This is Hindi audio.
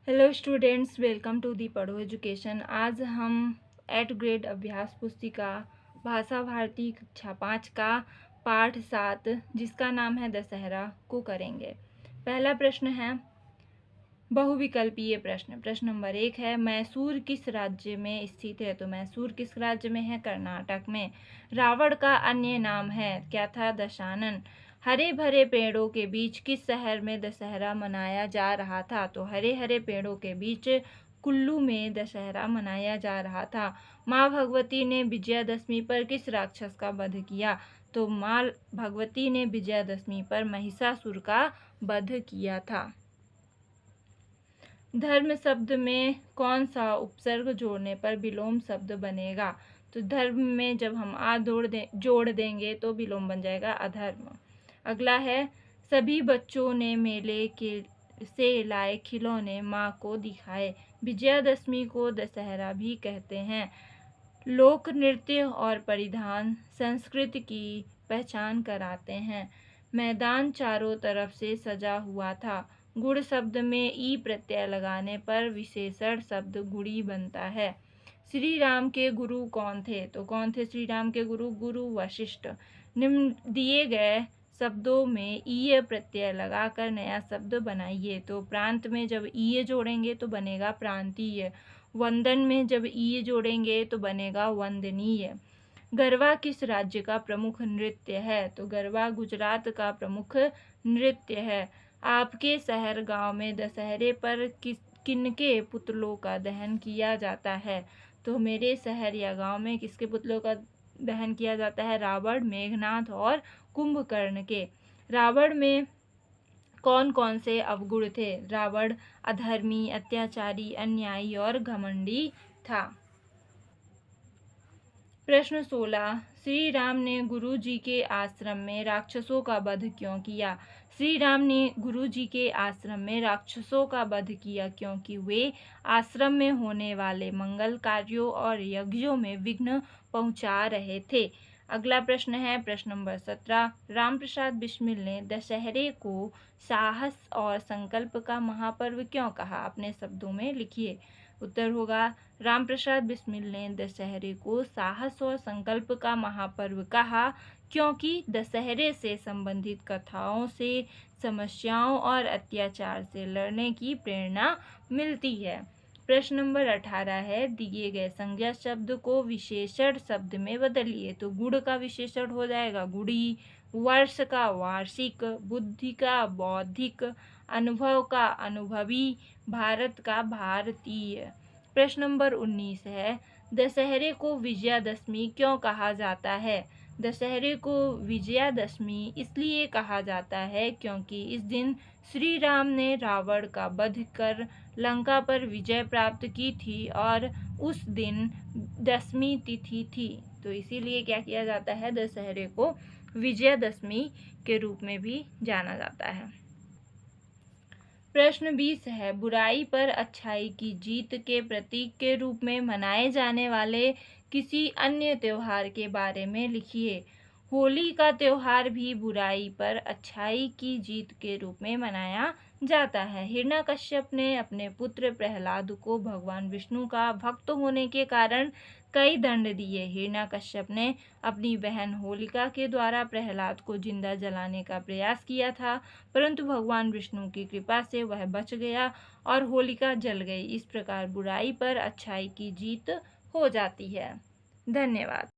Hello students, welcome to the Padho Education. आज हम 8th ग्रेड अभ्यास पुस्तिका भाषा भारती कक्षा 5 का पाठ 7 जिसका नाम है दशहरा को करेंगे। पहला प्रश्न है बहुविकल्पीय प्रश्न। प्रश्न नंबर 1 है मैसूर किस राज्य में स्थित है? तो मैसूर किस राज्य में है? कर्नाटक में। रावण का अन्य नाम है, क्या था? दशानन। हरे भरे पेड़ों के बीच किस शहर में दशहरा मनाया जा रहा था? तो हरे हरे पेड़ों के बीच कुल्लू में दशहरा मनाया जा रहा था। माँ भगवती ने विजयादशमी पर किस राक्षस का वध किया? तो माँ भगवती ने विजयादशमी पर महिषासुर का वध किया था। धर्म शब्द में कौन सा उपसर्ग जोड़ने पर विलोम शब्द बनेगा? तो धर्म में जब हम आ जोड़ देंगे तो विलोम बन जाएगा अधर्म। अगला है सभी बच्चों ने मेले के से लाए खिलौने माँ को दिखाए। विजयादशमी को दशहरा भी कहते हैं। लोक नृत्य और परिधान संस्कृति की पहचान कराते हैं। मैदान चारों तरफ से सजा हुआ था। गुड़ शब्द में ई प्रत्यय लगाने पर विशेषण शब्द गुड़ी बनता है। श्री राम के गुरु कौन थे? तो कौन थे श्री राम के गुरु? गुरु वशिष्ठ। निम्न दिए गए शब्दों में ईय प्रत्यय लगाकर नया शब्द बनाइए। तो प्रांत में जब ईय जोड़ेंगे तो बनेगा प्रांतीय। वंदन में जब ईय जोड़ेंगे तो बनेगा वंदनीय। गरबा किस राज्य का प्रमुख नृत्य है? तो गरबा गुजरात का प्रमुख नृत्य है। आपके शहर गांव में दशहरे पर किनके पुतलों का दहन किया जाता है? तो मेरे शहर या गांव में किसके पुतलों का दहन किया जाता है? रावण, मेघनाथ और कुंभकर्ण के। रावण में कौन कौन से अवगुण थे? रावण अधर्मी, अत्याचारी, अन्यायी और घमंडी था। प्रश्न 16 श्री राम ने गुरु जी के आश्रम में राक्षसों का वध क्यों किया? श्री राम ने गुरु जी के आश्रम में राक्षसों का वध किया क्योंकि वे आश्रम में होने वाले मंगल कार्यों और यज्ञों में विघ्न पहुंचा रहे थे। अगला प्रश्न है प्रश्न नंबर 17 रामप्रसाद बिस्मिल ने दशहरे को साहस और संकल्प का महापर्व क्यों कहा? अपने शब्दों में लिखिए। उत्तर होगा रामप्रसाद बिस्मिल ने दशहरे को साहस और संकल्प का महापर्व कहा क्योंकि दशहरे से संबंधित कथाओं से समस्याओं और अत्याचार से लड़ने की प्रेरणा मिलती है। प्रश्न नंबर 18 है दिए गए संज्ञा शब्द को विशेषण शब्द में बदलिए। तो गुड़ का विशेषण हो जाएगा गुड़ी, वर्ष का वार्षिक, बुद्धि का बौद्धिक, अनुभव का अनुभवी, भारत का भारतीय। प्रश्न नंबर 19 है दशहरे को विजयादशमी क्यों कहा जाता है? दशहरे को विजयादशमी इसलिए कहा जाता है क्योंकि इस दिन श्री राम ने रावण का वध कर लंका पर विजय प्राप्त की थी और उस दिन दशमी तिथि थी। तो इसीलिए क्या किया जाता है? दशहरे को विजयादशमी के रूप में भी जाना जाता है। प्रश्न 20 है बुराई पर अच्छाई की जीत के प्रतीक के रूप में मनाए जाने वाले किसी अन्य त्योहार के बारे में लिखिए। होली का त्योहार भी बुराई पर अच्छाई की जीत के रूप में मनाया जाता है। हिरण्यकश्यप ने अपने पुत्र प्रहलाद को भगवान विष्णु का भक्त होने के कारण कई दंड दिए। हिरण्यकश्यप ने अपनी बहन होलिका के द्वारा प्रहलाद को जिंदा जलाने का प्रयास किया था, परंतु भगवान विष्णु की कृपा से वह बच गया और होलिका जल गई। इस प्रकार बुराई पर अच्छाई की जीत हो जाती है। धन्यवाद।